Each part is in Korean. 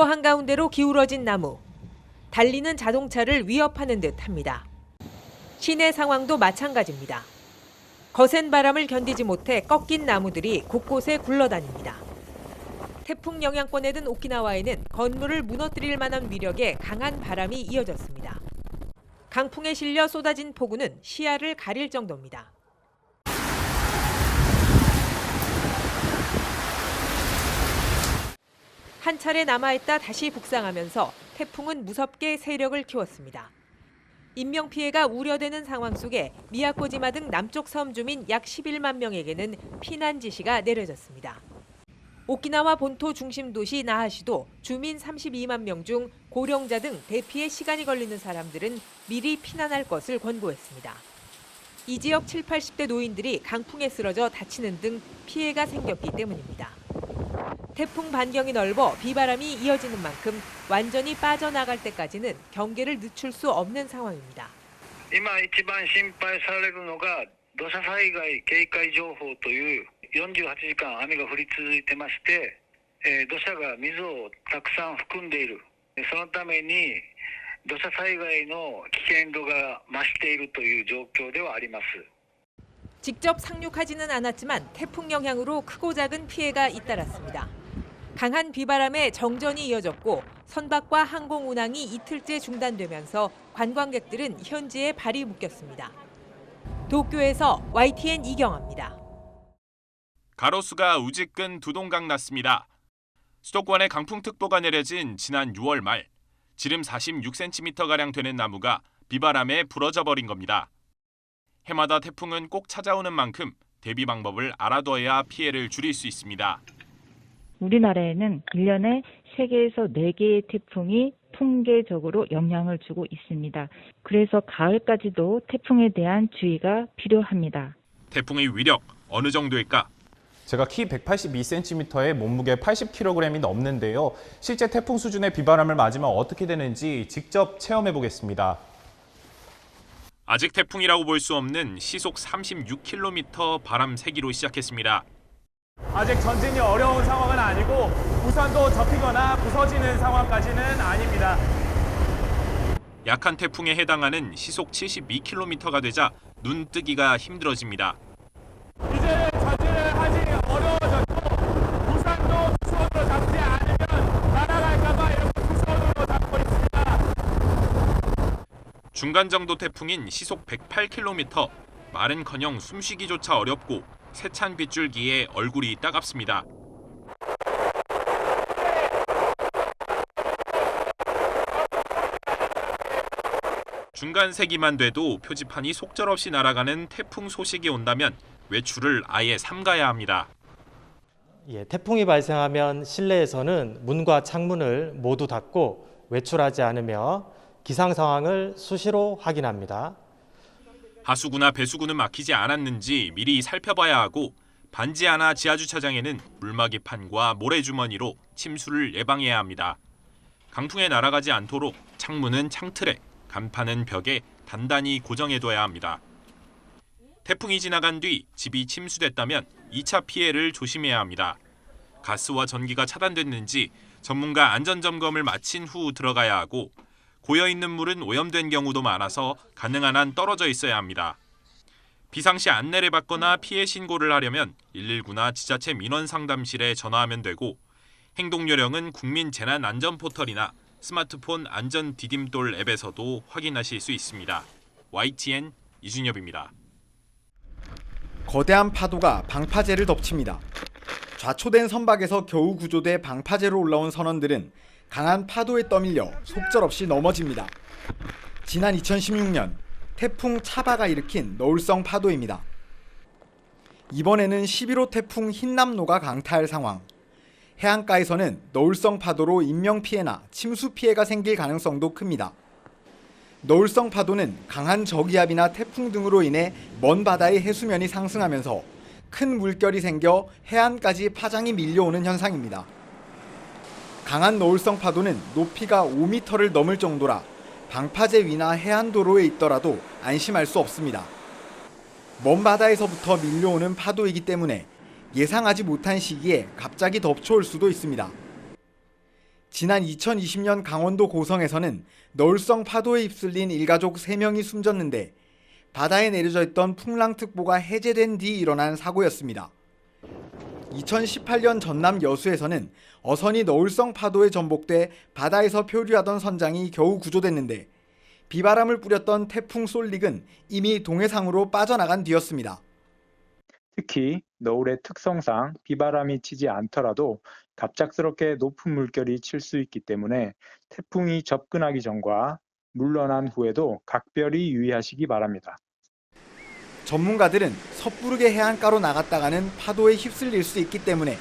도로 한가운데로 기울어진 나무. 달리는 자동차를 위협하는 듯 합니다. 시내 상황도 마찬가지입니다. 거센 바람을 견디지 못해 꺾인 나무들이 곳곳에 굴러다닙니다. 태풍 영향권에 든 오키나와에는 건물을 무너뜨릴 만한 위력의 강한 바람이 이어졌습니다. 강풍에 실려 쏟아진 폭우는 시야를 가릴 정도입니다. 한 차례 남아있다 다시 북상하면서 태풍은 무섭게 세력을 키웠습니다. 인명피해가 우려되는 상황 속에 미야코지마 등 남쪽 섬 주민 약 11만 명에게는 피난 지시가 내려졌습니다. 오키나와 본토 중심 도시 나하시도 주민 32만 명 중 고령자 등 대피에 시간이 걸리는 사람들은 미리 피난할 것을 권고했습니다. 이 지역 7, 80대 노인들이 강풍에 쓰러져 다치는 등 피해가 생겼기 때문입니다. 태풍 반경이 넓어 비바람이 이어지는 만큼 완전히 빠져나갈 때까지는 경계를 늦출 수 없는 상황입니다. 今一番心配されるのが土砂災害警戒情報という48時間雨が降り続いてまして、土砂が水をたくさん含んでいる。そのために土砂災害の危険度が増しているという状況ではあります。 직접 상륙하지는 않았지만 태풍 영향으로 크고 작은 피해가 잇따랐습니다. 강한 비바람에 정전이 이어졌고 선박과 항공 운항이 이틀째 중단되면서 관광객들은 현지에 발이 묶였습니다. 도쿄에서 YTN 이경아입니다. 가로수가 우지끈 두동강 났습니다. 수도권에 강풍특보가 내려진 지난 6월 말 지름 46cm가량 되는 나무가 비바람에 부러져 버린 겁니다. 해마다 태풍은 꼭 찾아오는 만큼 대비 방법을 알아둬야 피해를 줄일 수 있습니다. 우리나라에는 1년에 3개에서 4개의 태풍이 통계적으로 영향을 주고 있습니다. 그래서 가을까지도 태풍에 대한 주의가 필요합니다. 태풍의 위력 어느 정도일까? 제가 키 182cm에 몸무게 80kg이 넘는데요. 실제 태풍 수준의 비바람을 맞으면 어떻게 되는지 직접 체험해 보겠습니다. 아직 태풍이라고 볼 수 없는 시속 36km 바람 세기로 시작했습니다. 아직 전진이 어려운 상황은 아니고 우산도 접히거나 부서지는 상황까지는 아닙니다. 약한 태풍에 해당하는 시속 72km가 되자 눈 뜨기가 힘들어집니다. 이제 전진을 하기 어려워졌고 우산도 투선으로 잡지 않으면 날아갈까봐 이렇게 투선으로 잡고 있습니다. 중간 정도 태풍인 시속 108km, 말은커녕 숨쉬기조차 어렵고 세찬 빗줄기에 얼굴이 따갑습니다. 중간 세기만 돼도 표지판이 속절없이 날아가는 태풍 소식이 온다면 외출을 아예 삼가야 합니다. 태풍이 발생하면 실내에서는 문과 창문을 모두 닫고 외출하지 않으며 기상 상황을 수시로 확인합니다. 하수구나 배수구는 막히지 않았는지 미리 살펴봐야 하고 반지 하나 지하주차장에는 물막이판과 모래주머니로 침수를 예방해야 합니다. 강풍에 날아가지 않도록 창문은 창틀에, 간판은 벽에 단단히 고정해둬야 합니다. 태풍이 지나간 뒤 집이 침수됐다면 2차 피해를 조심해야 합니다. 가스와 전기가 차단됐는지 전문가 안전점검을 마친 후 들어가야 하고 고여있는 물은 오염된 경우도 많아서 가능한 한 떨어져 있어야 합니다. 비상시 안내를 받거나 피해 신고를 하려면 119나 지자체 민원상담실에 전화하면 되고 행동요령은 국민재난안전포털이나 스마트폰 안전 디딤돌 앱에서도 확인하실 수 있습니다. YTN 이준엽입니다. 거대한 파도가 방파제를 덮칩니다. 좌초된 선박에서 겨우 구조돼 방파제로 올라온 선원들은 강한 파도에 떠밀려 속절없이 넘어집니다. 지난 2016년 태풍 차바가 일으킨 너울성 파도입니다. 이번에는 11호 태풍 흰남노가 강타할 상황. 해안가에서는 너울성 파도로 인명피해나 침수 피해가 생길 가능성도 큽니다. 너울성 파도는 강한 저기압이나 태풍 등으로 인해 먼 바다의 해수면이 상승하면서 큰 물결이 생겨 해안까지 파장이 밀려오는 현상입니다. 강한 너울성 파도는 높이가 5m를 넘을 정도라 방파제 위나 해안도로에 있더라도 안심할 수 없습니다. 먼 바다에서부터 밀려오는 파도이기 때문에 예상하지 못한 시기에 갑자기 덮쳐올 수도 있습니다. 지난 2020년 강원도 고성에서는 너울성 파도에 휩쓸린 일가족 3명이 숨졌는데 바다에 내려져 있던 풍랑특보가 해제된 뒤 일어난 사고였습니다. 2018년 전남 여수에서는 어선이 너울성 파도에 전복돼 바다에서 표류하던 선장이 겨우 구조됐는데 비바람을 뿌렸던 태풍 솔릭은 이미 동해상으로 빠져나간 뒤였습니다. 특히 너울의 특성상 비바람이 치지 않더라도 갑작스럽게 높은 물결이 칠 수 있기 때문에 태풍이 접근하기 전과 물러난 후에도 각별히 유의하시기 바랍니다. 전문가들은 섣부르게 해안가로 나갔다가는 파도에 휩쓸릴 수 있기 때문에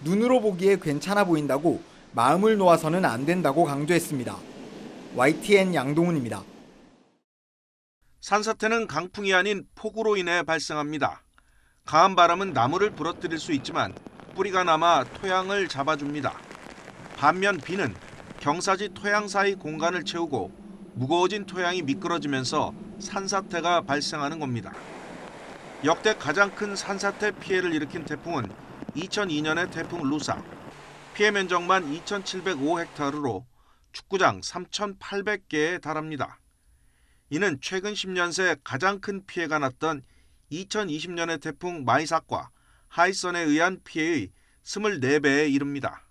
눈으로 보기에 괜찮아 보인다고 마음을 놓아서는 안 된다고 강조했습니다. YTN 양동훈입니다. 산사태는 강풍이 아닌 폭우로 인해 발생합니다. 강한 바람은 나무를 부러뜨릴 수 있지만 뿌리가 남아 토양을 잡아줍니다. 반면 비는 경사지 토양 사이 공간을 채우고 무거워진 토양이 미끄러지면서 산사태가 발생하는 겁니다. 역대 가장 큰 산사태 피해를 일으킨 태풍은 2002년의 태풍 루사. 피해 면적만 2,705헥타르로 축구장 3,800개에 달합니다. 이는 최근 10년 새 가장 큰 피해가 났던 2020년의 태풍 마이삭과 하이선에 의한 피해의 24배에 이릅니다.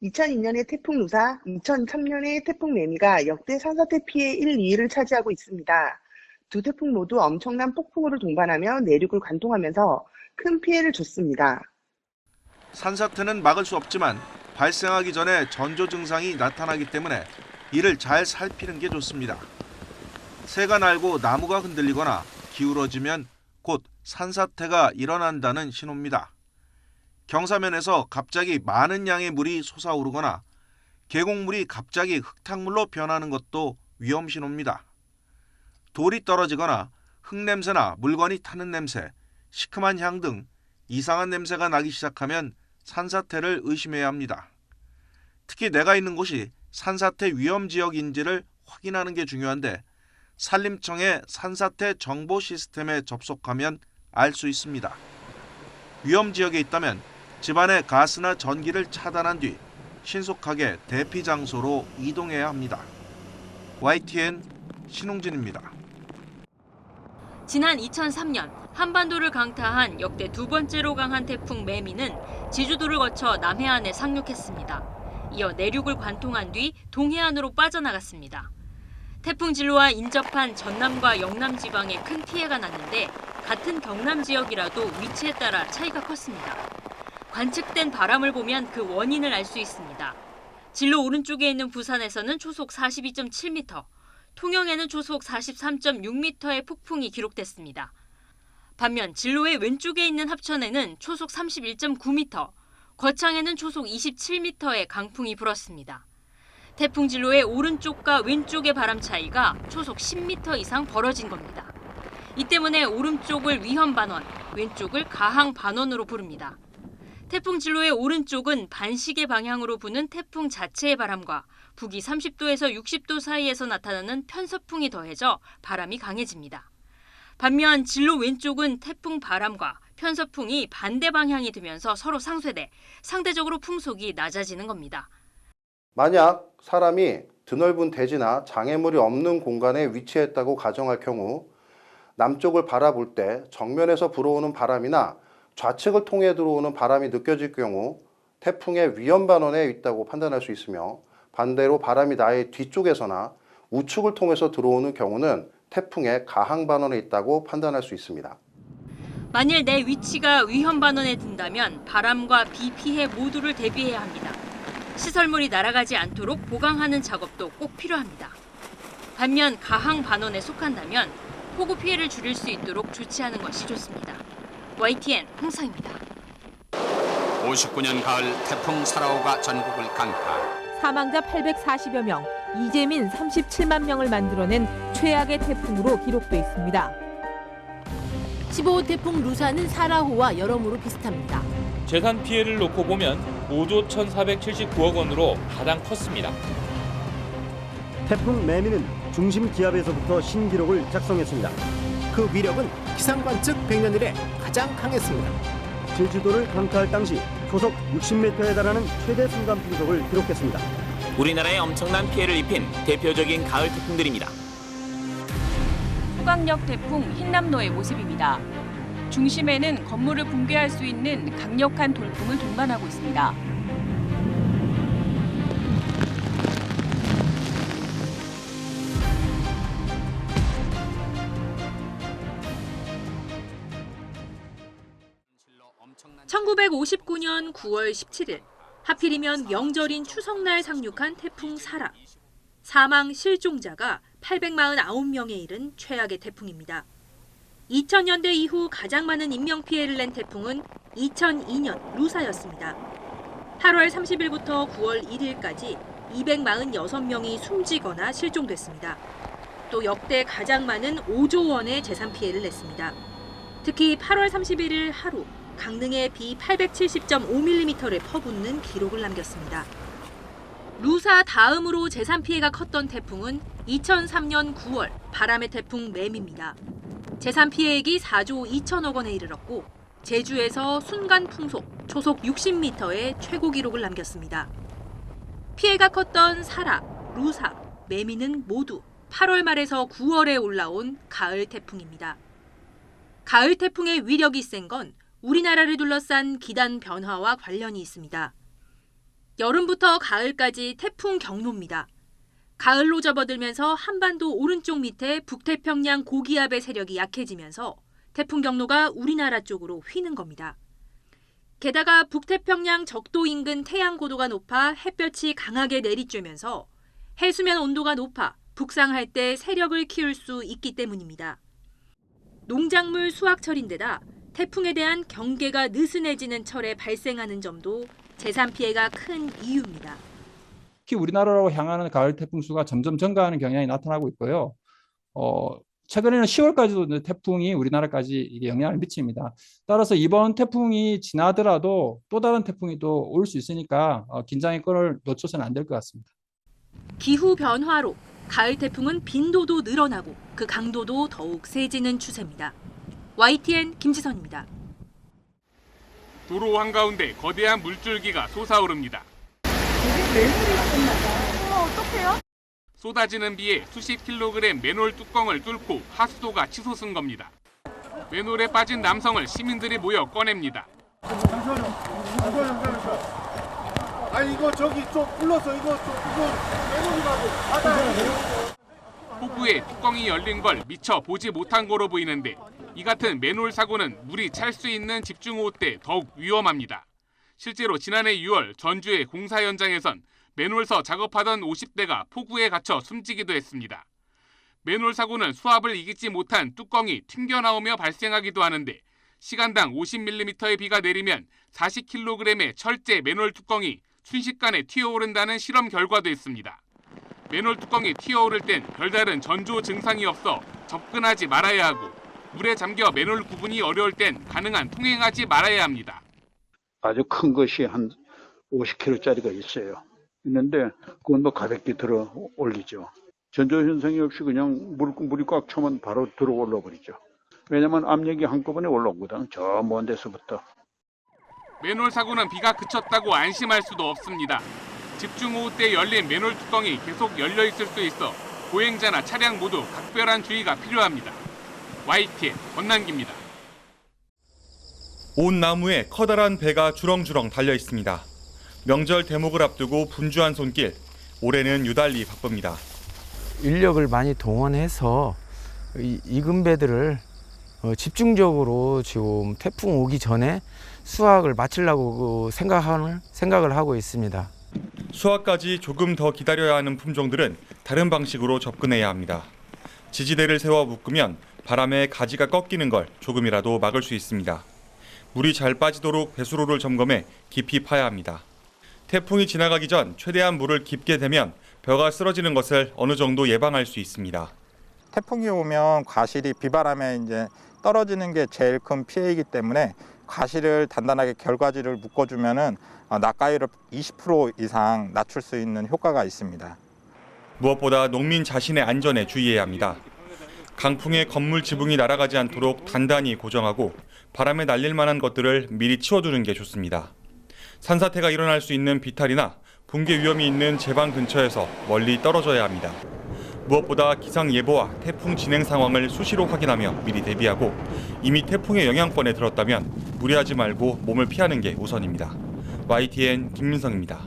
2002년의 태풍 루사, 2003년의 태풍 매미가 역대 산사태 피해 1, 2위를 차지하고 있습니다. 두 태풍 모두 엄청난 폭풍우를 동반하며 내륙을 관통하면서 큰 피해를 줬습니다. 산사태는 막을 수 없지만 발생하기 전에 전조 증상이 나타나기 때문에 이를 잘 살피는 게 좋습니다. 새가 날고 나무가 흔들리거나 기울어지면 곧 산사태가 일어난다는 신호입니다. 경사면에서 갑자기 많은 양의 물이 솟아오르거나 계곡물이 갑자기 흙탕물로 변하는 것도 위험 신호입니다. 돌이 떨어지거나 흙냄새나 물건이 타는 냄새, 시큼한 향 등 이상한 냄새가 나기 시작하면 산사태를 의심해야 합니다. 특히 내가 있는 곳이 산사태 위험 지역인지를 확인하는 게 중요한데 산림청의 산사태 정보 시스템에 접속하면 알 수 있습니다. 위험 지역에 있다면 집안의 가스나 전기를 차단한 뒤 신속하게 대피 장소로 이동해야 합니다. YTN 신홍진입니다. 지난 2003년 한반도를 강타한 역대 두 번째로 강한 태풍 매미는 제주도를 거쳐 남해안에 상륙했습니다. 이어 내륙을 관통한 뒤 동해안으로 빠져나갔습니다. 태풍 진로와 인접한 전남과 영남 지방에 큰 피해가 났는데 같은 경남 지역이라도 위치에 따라 차이가 컸습니다. 관측된 바람을 보면 그 원인을 알 수 있습니다. 진로 오른쪽에 있는 부산에서는 초속 42.7m, 통영에는 초속 43.6m의 폭풍이 기록됐습니다. 반면 진로의 왼쪽에 있는 합천에는 초속 31.9m, 거창에는 초속 27m의 강풍이 불었습니다. 태풍 진로의 오른쪽과 왼쪽의 바람 차이가 초속 10m 이상 벌어진 겁니다. 이 때문에 오른쪽을 위험 반원, 왼쪽을 가항 반원으로 부릅니다. 태풍 진로의 오른쪽은 반시계 방향으로 부는 태풍 자체의 바람과 북위 30도에서 60도 사이에서 나타나는 편서풍이 더해져 바람이 강해집니다. 반면 진로 왼쪽은 태풍 바람과 편서풍이 반대 방향이 되면서 서로 상쇄돼 상대적으로 풍속이 낮아지는 겁니다. 만약 사람이 드넓은 대지나 장애물이 없는 공간에 위치했다고 가정할 경우 남쪽을 바라볼 때 정면에서 불어오는 바람이나 좌측을 통해 들어오는 바람이 느껴질 경우 태풍의 위험 반원에 있다고 판단할 수 있으며 반대로 바람이 나의 뒤쪽에서나 우측을 통해서 들어오는 경우는 태풍의 가항 반원에 있다고 판단할 수 있습니다. 만일 내 위치가 위험 반원에 든다면 바람과 비 피해 모두를 대비해야 합니다. 시설물이 날아가지 않도록 보강하는 작업도 꼭 필요합니다. 반면 가항 반원에 속한다면 폭우 피해를 줄일 수 있도록 조치하는 것이 좋습니다. YTN 홍상입니다. 59년 가을 태풍 사라오가 전국을 강타. 사망자 840여 명, 이재민 37만 명을 만들어낸 최악의 태풍으로 기록돼 있습니다. 15호 태풍 루사는 사라호와 여러모로 비슷합니다. 재산 피해를 놓고 보면 5조 1,479억 원으로 가장 컸습니다. 태풍 매미는 중심 기압에서부터 신기록을 작성했습니다. 그 위력은 기상관측 100년 이래 가장 강했습니다. 제주도를 강타할 당시 초속 60m에 달하는 최대 순간 풍속을 기록했습니다. 우리나라에 엄청난 피해를 입힌 대표적인 가을 태풍들입니다. 소강력 태풍 흰남노의 모습입니다. 중심에는 건물을 붕괴할 수 있는 강력한 돌풍을 동반하고 있습니다. (1959년 9월 17일) 하필이면 명절인 추석날 상륙한 태풍 사라. 사망 실종자가 849명에 이른 최악의 태풍입니다. 2000년대 이후 가장 많은 인명피해를 낸 태풍은 2002년 루사였습니다. 8월 30일부터 9월 1일까지 246명이 숨지거나 실종됐습니다. 또 역대 가장 많은 5조 원의 재산 피해를 냈습니다. 특히 8월 31일 하루 강릉에 비 870.5mm를 퍼붓는 기록을 남겼습니다. 루사 다음으로 재산 피해가 컸던 태풍은 2003년 9월 바람의 태풍 매미입니다. 재산 피해액이 4조 2천억 원에 이르렀고 제주에서 순간 풍속 초속 60m의 최고 기록을 남겼습니다. 피해가 컸던 사라, 루사, 매미는 모두 8월 말에서 9월에 올라온 가을 태풍입니다. 가을 태풍의 위력이 센 건 우리나라를 둘러싼 기단 변화와 관련이 있습니다. 여름부터 가을까지 태풍 경로입니다. 가을로 접어들면서 한반도 오른쪽 밑에 북태평양 고기압의 세력이 약해지면서 태풍 경로가 우리나라 쪽으로 휘는 겁니다. 게다가 북태평양 적도 인근 태양 고도가 높아 햇볕이 강하게 내리쬐면서 해수면 온도가 높아 북상할 때 세력을 키울 수 있기 때문입니다. 농작물 수확철인데다 태풍에 대한 경계가 느슨해지는 철에 발생하는 점도 재산 피해가 큰 이유입니다. 특히 우리나라로 향하는 가을 태풍 수가 점점 증가하는 경향이 나타나고 있고요. 최근에는 10월까지도 태풍이 우리나라까지 이게 영향을 미칩니다. 따라서 이번 태풍이 지나더라도 또 다른 태풍이 또 올 수 있으니까 긴장의 끈을 놓쳐서는 안 될 것 같습니다. 기후 변화로 가을 태풍은 빈도도 늘어나고 그 강도도 더욱 세지는 추세입니다. YTN 김지선입니다. 도로 한가운데 거대한 물줄기가 솟아오릅니다. 어떡해요? 쏟아지는 비에 수십 킬로그램 맨홀 뚜껑을 뚫고 하수도가 치솟은 겁니다. 맨홀에 빠진 남성을 시민들이 모여 꺼냅니다. 아니 이거 저기 좀 불러서 이거 맨홀이라고 받아야 호구에 뚜껑이 열린 걸 미처 보지 못한 거로 보이는데 이 같은 맨홀 사고는 물이 찰 수 있는 집중호우 때 더욱 위험합니다. 실제로 지난해 6월 전주의 공사 현장에선 맨홀서 작업하던 50대가 폭우에 갇혀 숨지기도 했습니다. 맨홀 사고는 수압을 이기지 못한 뚜껑이 튕겨나오며 발생하기도 하는데 시간당 50mm의 비가 내리면 40kg의 철제 맨홀 뚜껑이 순식간에 튀어오른다는 실험 결과도 있습니다. 맨홀 뚜껑이 튀어오를 땐 별다른 전조 증상이 없어 접근하지 말아야 하고 물에 잠겨 맨홀 구분이 어려울 땐 가능한 통행하지 말아야 합니다. 아주 큰 것이 한 50kg짜리가 있어요. 있는데 그건 뭐 가볍게 들어 올리죠. 전조 현상이 없이 그냥 물이 꽉 차면 바로 들어 올라 버리죠. 왜냐면 압력이 한꺼번에 올라오거든. 저 먼 데서부터. 맨홀 사고는 비가 그쳤다고 안심할 수도 없습니다. 집중호우 때 열린 맨홀 뚜껑이 계속 열려 있을 수 있어 보행자나 차량 모두 각별한 주의가 필요합니다. YTN 권남기입니다. 온 나무에 커다란 배가 주렁주렁 달려 있습니다. 명절 대목을 앞두고 분주한 손길, 올해는 유달리 바쁩니다. 인력을 많이 동원해서 이근배들을 집중적으로 지금 태풍 오기 전에 수확을 마치려고 생각을 하고 있습니다. 수확까지 조금 더 기다려야 하는 품종들은 다른 방식으로 접근해야 합니다. 지지대를 세워 묶으면 바람에 가지가 꺾이는 걸 조금이라도 막을 수 있습니다. 물이 잘 빠지도록 배수로를 점검해 깊이 파야 합니다. 태풍이 지나가기 전 최대한 물을 깊게 대면 벼가 쓰러지는 것을 어느 정도 예방할 수 있습니다. 태풍이 오면 과실이 비바람에 이제 떨어지는 게 제일 큰 피해이기 때문에 과실을 단단하게 결과지를 묶어주면은 낙가율을 20% 이상 낮출 수 있는 효과가 있습니다. 무엇보다 농민 자신의 안전에 주의해야 합니다. 강풍에 건물 지붕이 날아가지 않도록 단단히 고정하고 바람에 날릴 만한 것들을 미리 치워두는 게 좋습니다. 산사태가 일어날 수 있는 비탈이나 붕괴 위험이 있는 제방 근처에서 멀리 떨어져야 합니다. 무엇보다 기상 예보와 태풍 진행 상황을 수시로 확인하며 미리 대비하고 이미 태풍의 영향권에 들었다면 무리하지 말고 몸을 피하는 게 우선입니다. YTN 김민성입니다.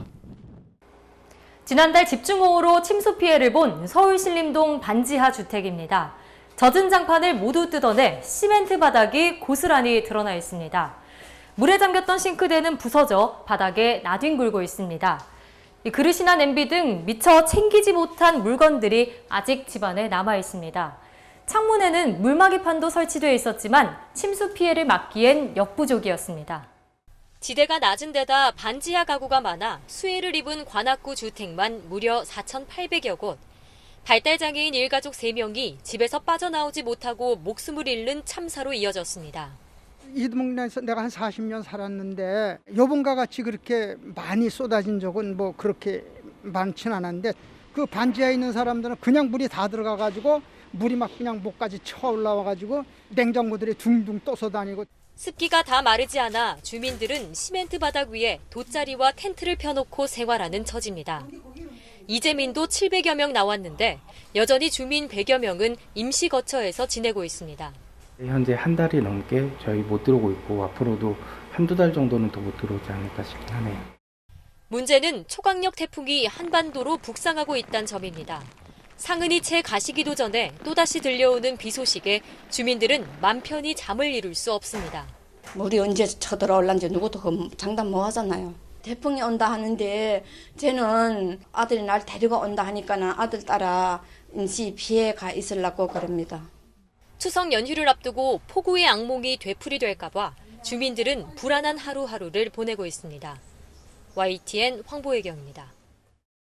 지난달 집중호우로 침수 피해를 본 서울 신림동 반지하 주택입니다. 젖은 장판을 모두 뜯어내 시멘트 바닥이 고스란히 드러나 있습니다. 물에 잠겼던 싱크대는 부서져 바닥에 나뒹굴고 있습니다. 그릇이나 냄비 등 미처 챙기지 못한 물건들이 아직 집안에 남아 있습니다. 창문에는 물막이판도 설치되어 있었지만 침수 피해를 막기엔 역부족이었습니다. 지대가 낮은 데다 반지하 가구가 많아 수해를 입은 관악구 주택만 무려 4,800여 곳. 발달장애인 일가족 3명이 집에서 빠져나오지 못하고 목숨을 잃는 참사로 이어졌습니다. 이 동네에서 내가 한 40년 살았는데 요번과 같이 그렇게 많이 쏟아진 적은 뭐 그렇게 많지는 않았는데 그 반지하에 있는 사람들은 그냥 물이 다 들어가가지고 물이 막 그냥 목까지 쳐 올라와가지고 냉장고들이 둥둥 떠서 다니고. 습기가 다 마르지 않아 주민들은 시멘트 바닥 위에 돗자리와 텐트를 펴놓고 생활하는 처지입니다. 이재민도 700여 명 나왔는데 여전히 주민 100여 명은 임시 거처에서 지내고 있습니다. 현재 한 달이 넘게 저희 못 들어오고 있고 앞으로도 한두 달 정도는 더 못 들어오지 않을까 싶긴 하네요. 문제는 초강력 태풍이 한반도로 북상하고 있다는 점입니다. 상흔이 채 가시기도 전에 또다시 들려오는 비 소식에 주민들은 맘 편히 잠을 이룰 수 없습니다. 물이 언제 쳐들어올란지 누구도 장담 못 하잖아요. 태풍이 온다 하는데 쟤는 아들이 날 데리고 온다 하니까는 아들 따라 임시 피해가 있으려고 그럽니다. 추석 연휴를 앞두고 폭우의 악몽이 되풀이될까 봐 주민들은 불안한 하루하루를 보내고 있습니다. YTN 황보혜경입니다.